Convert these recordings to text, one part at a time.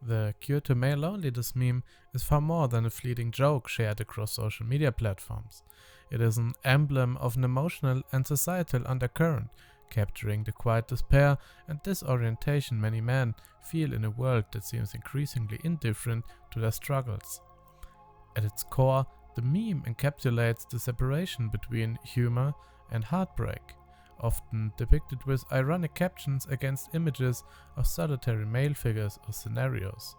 The cure to male loneliness meme is far more than a fleeting joke shared across social media platforms. It is an emblem of an emotional and societal undercurrent, capturing the quiet despair and disorientation many men feel in a world that seems increasingly indifferent to their struggles. At its core, the meme encapsulates the separation between humor and heartbreak, often depicted with ironic captions against images of solitary male figures or scenarios.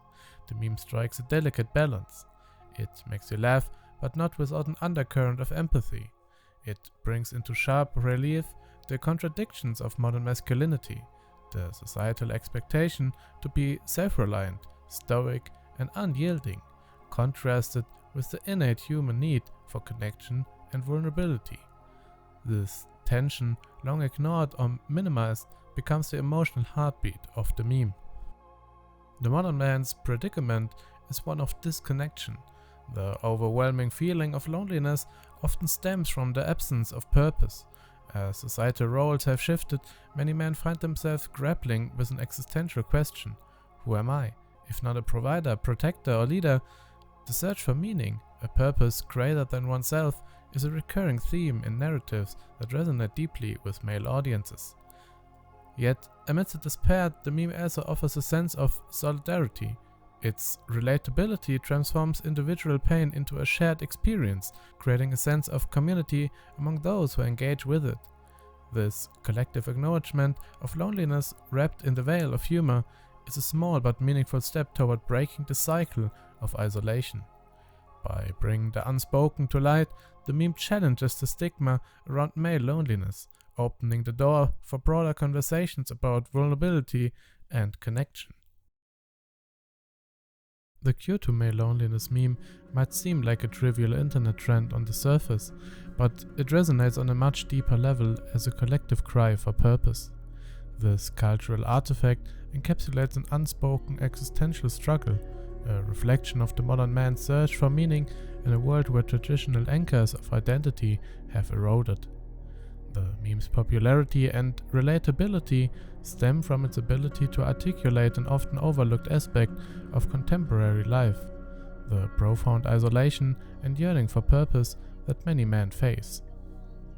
The meme strikes a delicate balance. It makes you laugh, but not without an undercurrent of empathy. It brings into sharp relief the contradictions of modern masculinity, the societal expectation to be self-reliant, stoic, and unyielding, contrasted with the innate human need for connection and vulnerability. This tension, long ignored or minimized, becomes the emotional heartbeat of the meme. The modern man's predicament is one of disconnection. The overwhelming feeling of loneliness often stems from the absence of purpose. As societal roles have shifted, many men find themselves grappling with an existential question: who am I? If not a provider, protector, or leader, the search for meaning, a purpose greater than oneself, is a recurring theme in narratives that resonate deeply with male audiences. Yet, amidst the despair, the meme also offers a sense of solidarity. Its relatability transforms individual pain into a shared experience, creating a sense of community among those who engage with it. This collective acknowledgement of loneliness wrapped in the veil of humor is a small but meaningful step toward breaking the cycle of isolation. By bringing the unspoken to light, the meme challenges the stigma around male loneliness, opening the door for broader conversations about vulnerability and connection. The cure to male loneliness meme might seem like a trivial internet trend on the surface, but it resonates on a much deeper level as a collective cry for purpose. This cultural artifact encapsulates an unspoken existential struggle, a reflection of the modern man's search for meaning in a world where traditional anchors of identity have eroded. The meme's popularity and relatability stem from its ability to articulate an often overlooked aspect of contemporary life, the profound isolation and yearning for purpose that many men face.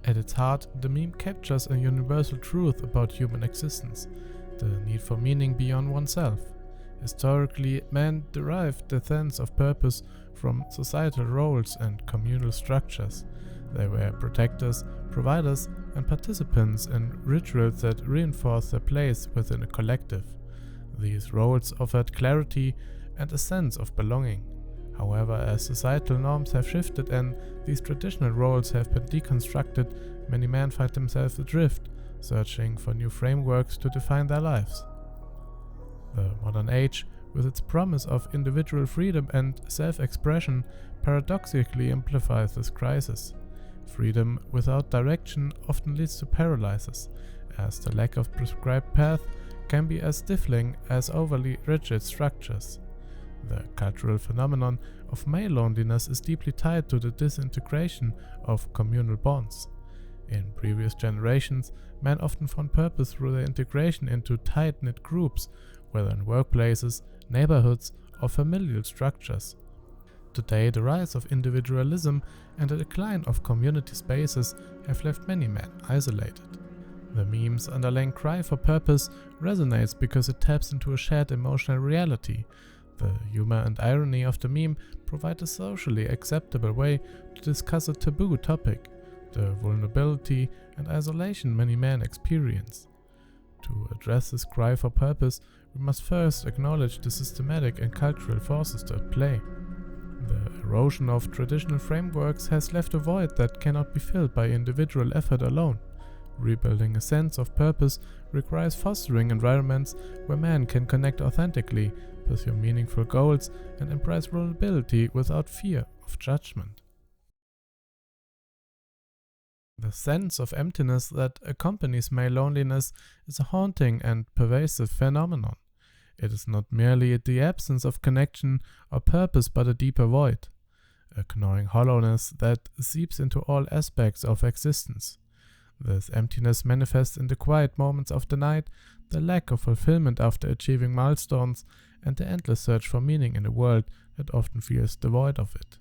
At its heart, the meme captures a universal truth about human existence, the need for meaning beyond oneself. Historically, men derived their sense of purpose from societal roles and communal structures. They were protectors, providers, and participants in rituals that reinforced their place within a collective. These roles offered clarity and a sense of belonging. However, as societal norms have shifted and these traditional roles have been deconstructed, many men find themselves adrift, searching for new frameworks to define their lives. The modern age, with its promise of individual freedom and self-expression, paradoxically amplifies this crisis. Freedom without direction often leads to paralysis, as the lack of prescribed path can be as stifling as overly rigid structures. The cultural phenomenon of male loneliness is deeply tied to the disintegration of communal bonds. In previous generations, men often found purpose through their integration into tight-knit groups, whether in workplaces, neighborhoods, or familial structures. Today, the rise of individualism and the decline of community spaces have left many men isolated. The meme's underlying cry for purpose resonates because it taps into a shared emotional reality. The humor and irony of the meme provide a socially acceptable way to discuss a taboo topic, the vulnerability and isolation many men experience. To address this cry for purpose, we must first acknowledge the systematic and cultural forces at play. The erosion of traditional frameworks has left a void that cannot be filled by individual effort alone. Rebuilding a sense of purpose requires fostering environments where man can connect authentically, pursue meaningful goals, and embrace vulnerability without fear of judgment. The sense of emptiness that accompanies male loneliness is a haunting and pervasive phenomenon. It is not merely the absence of connection or purpose but a deeper void, a gnawing hollowness that seeps into all aspects of existence. This emptiness manifests in the quiet moments of the night, the lack of fulfillment after achieving milestones, and the endless search for meaning in a world that often feels devoid of it.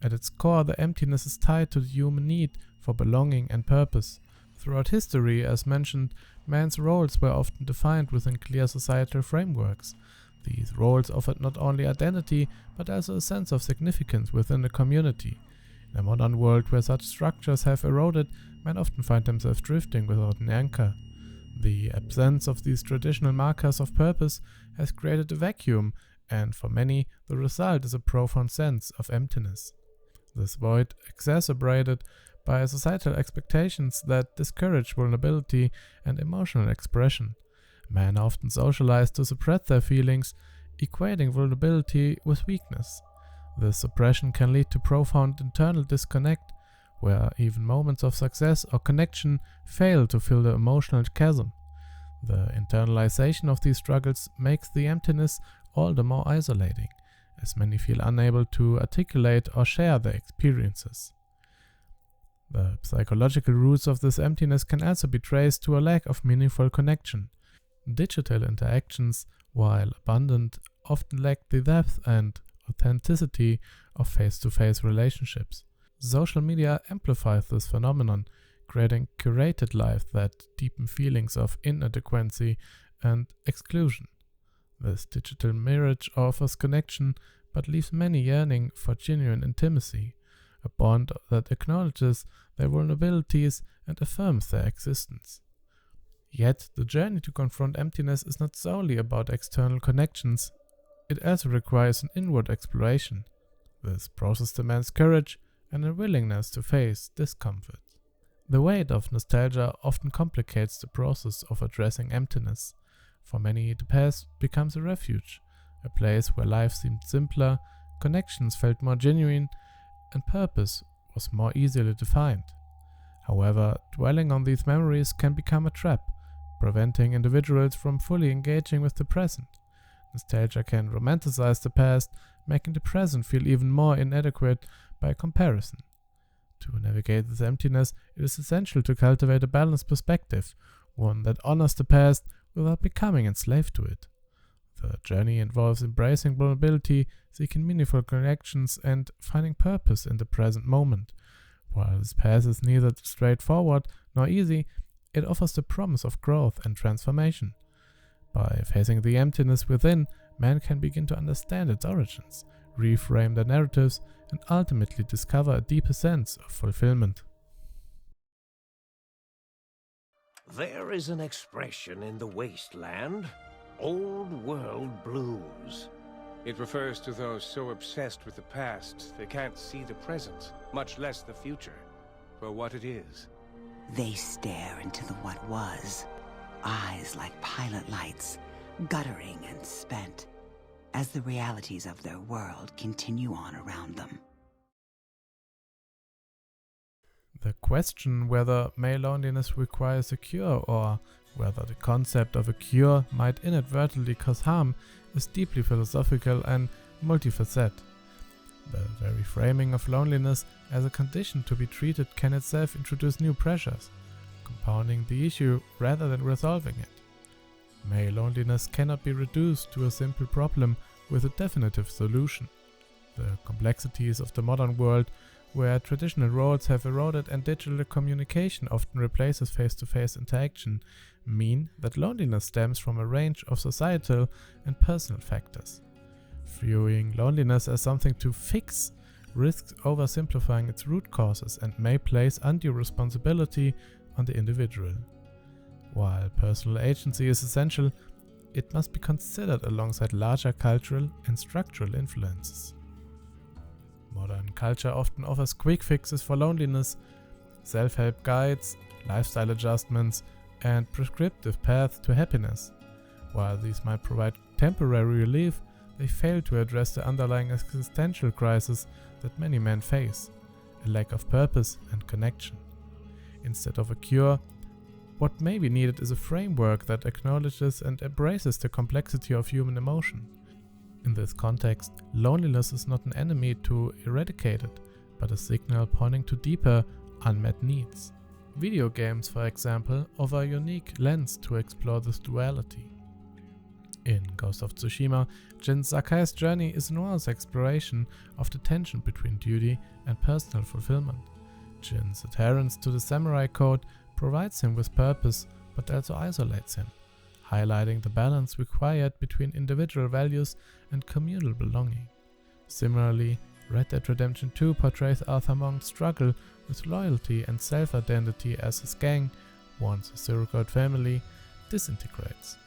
At its core, the emptiness is tied to the human need for belonging and purpose. Throughout history, as mentioned, man's roles were often defined within clear societal frameworks. These roles offered not only identity, but also a sense of significance within the community. In a modern world where such structures have eroded, men often find themselves drifting without an anchor. The absence of these traditional markers of purpose has created a vacuum, and for many, the result is a profound sense of emptiness. This void, exacerbated by societal expectations that discourage vulnerability and emotional expression. Men are often socialized to suppress their feelings, equating vulnerability with weakness. This suppression can lead to profound internal disconnect, where even moments of success or connection fail to fill the emotional chasm. The internalization of these struggles makes the emptiness all the more isolating, as many feel unable to articulate or share their experiences. The psychological roots of this emptiness can also be traced to a lack of meaningful connection. Digital interactions, while abundant, often lack the depth and authenticity of face-to-face relationships. Social media amplifies this phenomenon, creating curated lives that deepen feelings of inadequacy and exclusion. This digital mirage offers connection, but leaves many yearning for genuine intimacy, a bond that acknowledges their vulnerabilities and affirms their existence. Yet, the journey to confront emptiness is not solely about external connections. It also requires an inward exploration. This process demands courage and a willingness to face discomfort. The weight of nostalgia often complicates the process of addressing emptiness. For many, the past becomes a refuge, a place where life seemed simpler, connections felt more genuine, and purpose was more easily defined. However, dwelling on these memories can become a trap, preventing individuals from fully engaging with the present. Nostalgia can romanticize the past, making the present feel even more inadequate by comparison. To navigate this emptiness, it is essential to cultivate a balanced perspective, one that honors the past without becoming enslaved to it. The journey involves embracing vulnerability, seeking meaningful connections, and finding purpose in the present moment. While this path is neither straightforward nor easy, it offers the promise of growth and transformation. By facing the emptiness within, man can begin to understand its origins, reframe their narratives, and ultimately discover a deeper sense of fulfillment. There is an expression in the wasteland, old world blues. It refers to those so obsessed with the past they can't see the present, much less the future, for what it is. They stare into the what was, eyes like pilot lights, guttering and spent, as the realities of their world continue on around them. The question whether male loneliness requires a cure or whether the concept of a cure might inadvertently cause harm is deeply philosophical and multifaceted. The very framing of loneliness as a condition to be treated can itself introduce new pressures, compounding the issue rather than resolving it. Male loneliness cannot be reduced to a simple problem with a definitive solution. The complexities of the modern world, where traditional roles have eroded and digital communication often replaces face-to-face interaction, mean that loneliness stems from a range of societal and personal factors. Viewing loneliness as something to fix risks oversimplifying its root causes and may place undue responsibility on the individual. While personal agency is essential, it must be considered alongside larger cultural and structural influences. Modern culture often offers quick fixes for loneliness, self-help guides, lifestyle adjustments, and prescriptive paths to happiness. While these might provide temporary relief, they fail to address the underlying existential crisis that many men face, a lack of purpose and connection. Instead of a cure, what may be needed is a framework that acknowledges and embraces the complexity of human emotion. In this context, loneliness is not an enemy to eradicate it, but a signal pointing to deeper, unmet needs. Video games, for example, offer a unique lens to explore this duality. In Ghost of Tsushima, Jin Sakai's journey is a nuanced exploration of the tension between duty and personal fulfillment. Jin's adherence to the samurai code provides him with purpose but also isolates him, highlighting the balance required between individual values and communal belonging. Similarly, Red Dead Redemption 2 portrays Arthur Monk's struggle with loyalty and self-identity as his gang, once a surrogate family, disintegrates.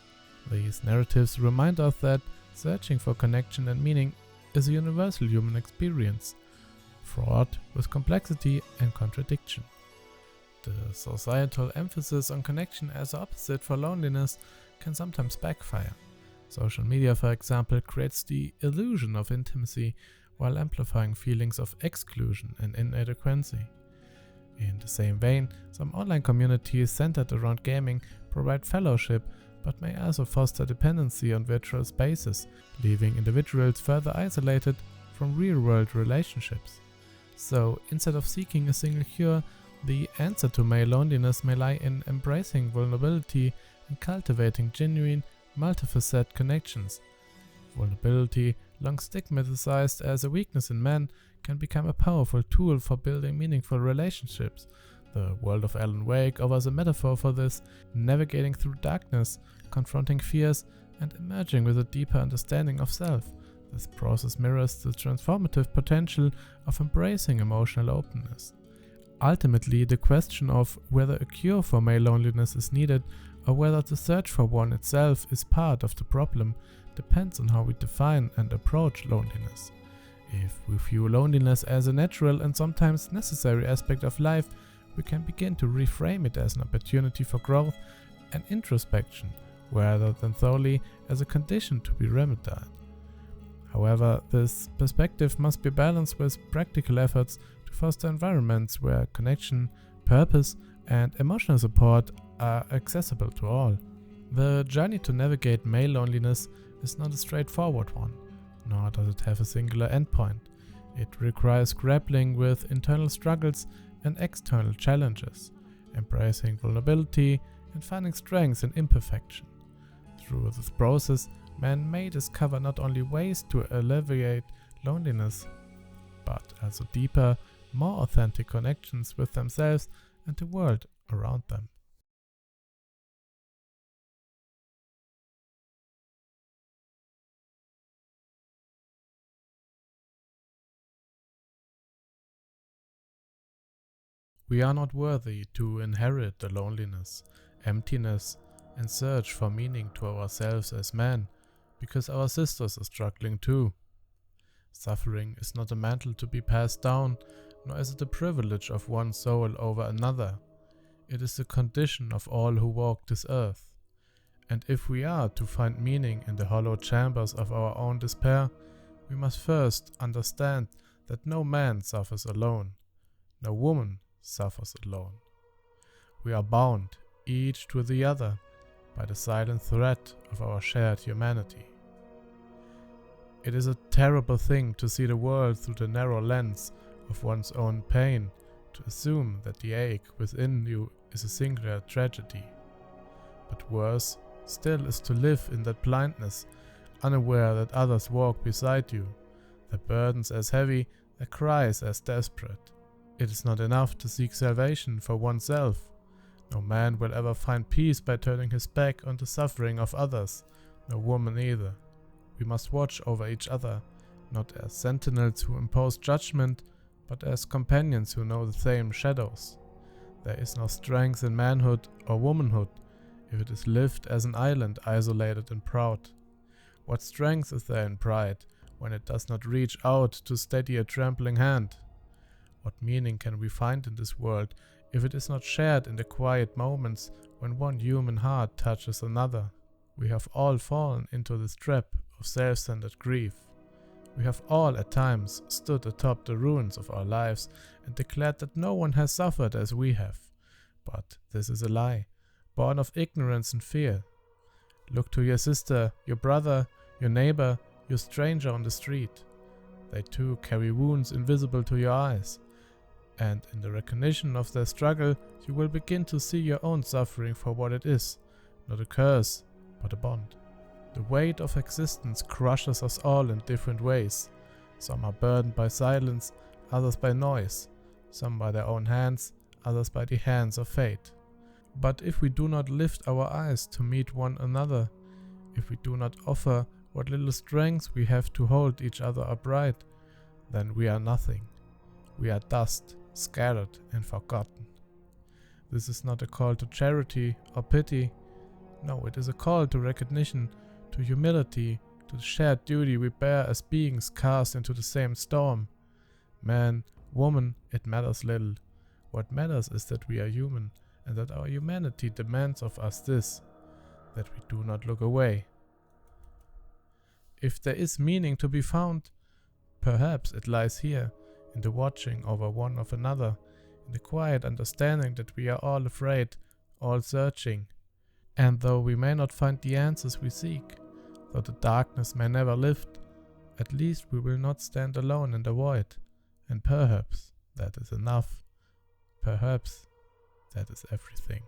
These narratives remind us that searching for connection and meaning is a universal human experience, fraught with complexity and contradiction. The societal emphasis on connection as opposite for loneliness can sometimes backfire. Social media, for example, creates the illusion of intimacy while amplifying feelings of exclusion and inadequacy. In the same vein, some online communities centered around gaming provide fellowship but may also foster dependency on virtual spaces, leaving individuals further isolated from real-world relationships. So, instead of seeking a single cure, the answer to male loneliness may lie in embracing vulnerability and cultivating genuine, multifaceted connections. Vulnerability, long stigmatized as a weakness in men, can become a powerful tool for building meaningful relationships. The world of Alan Wake offers a metaphor for this, navigating through darkness, confronting fears, and emerging with a deeper understanding of self. This process mirrors the transformative potential of embracing emotional openness. Ultimately, the question of whether a cure for male loneliness is needed or whether the search for one itself is part of the problem depends on how we define and approach loneliness. If we view loneliness as a natural and sometimes necessary aspect of life, we can begin to reframe it as an opportunity for growth and introspection, rather than solely as a condition to be remedied. However, this perspective must be balanced with practical efforts to foster environments where connection, purpose, and emotional support are accessible to all. The journey to navigate male loneliness is not a straightforward one, nor does it have a singular endpoint. It requires grappling with internal struggles and external challenges, embracing vulnerability and finding strength in imperfection. Through this process, men may discover not only ways to alleviate loneliness, but also deeper, more authentic connections with themselves and the world around them. We are not worthy to inherit the loneliness, emptiness, and search for meaning to ourselves as men, because our sisters are struggling too. Suffering is not a mantle to be passed down, nor is it the privilege of one soul over another. It is the condition of all who walk this earth. And if we are to find meaning in the hollow chambers of our own despair, we must first understand that no man suffers alone, no woman suffers alone. We are bound, each to the other, by the silent thread of our shared humanity. It is a terrible thing to see the world through the narrow lens of one's own pain, to assume that the ache within you is a singular tragedy. But worse still is to live in that blindness, unaware that others walk beside you, their burdens as heavy, their cries as desperate. It is not enough to seek salvation for oneself. No man will ever find peace by turning his back on the suffering of others, no woman either. We must watch over each other, not as sentinels who impose judgment, but as companions who know the same shadows. There is no strength in manhood or womanhood if it is lived as an island isolated and proud. What strength is there in pride when it does not reach out to steady a trembling hand? What meaning can we find in this world if it is not shared in the quiet moments when one human heart touches another? We have all fallen into this trap of self-centered grief. We have all at times stood atop the ruins of our lives and declared that no one has suffered as we have. But this is a lie, born of ignorance and fear. Look to your sister, your brother, your neighbor, your stranger on the street. They too carry wounds invisible to your eyes. And in the recognition of their struggle, you will begin to see your own suffering for what it is, not a curse, but a bond. The weight of existence crushes us all in different ways. Some are burdened by silence, others by noise, some by their own hands, others by the hands of fate. But if we do not lift our eyes to meet one another, if we do not offer what little strength we have to hold each other upright, then we are nothing. We are dust, scattered and forgotten. This is not a call to charity or pity. No, it is a call to recognition, to humility, to the shared duty we bear as beings cast into the same storm. Man, woman, it matters little. What matters is that we are human, and that our humanity demands of us this, that we do not look away. If there is meaning to be found, perhaps it lies here, in the watching over one of another, in the quiet understanding that we are all afraid, all searching. And though we may not find the answers we seek, though the darkness may never lift, at least we will not stand alone in the void, and perhaps that is enough. Perhaps that is everything.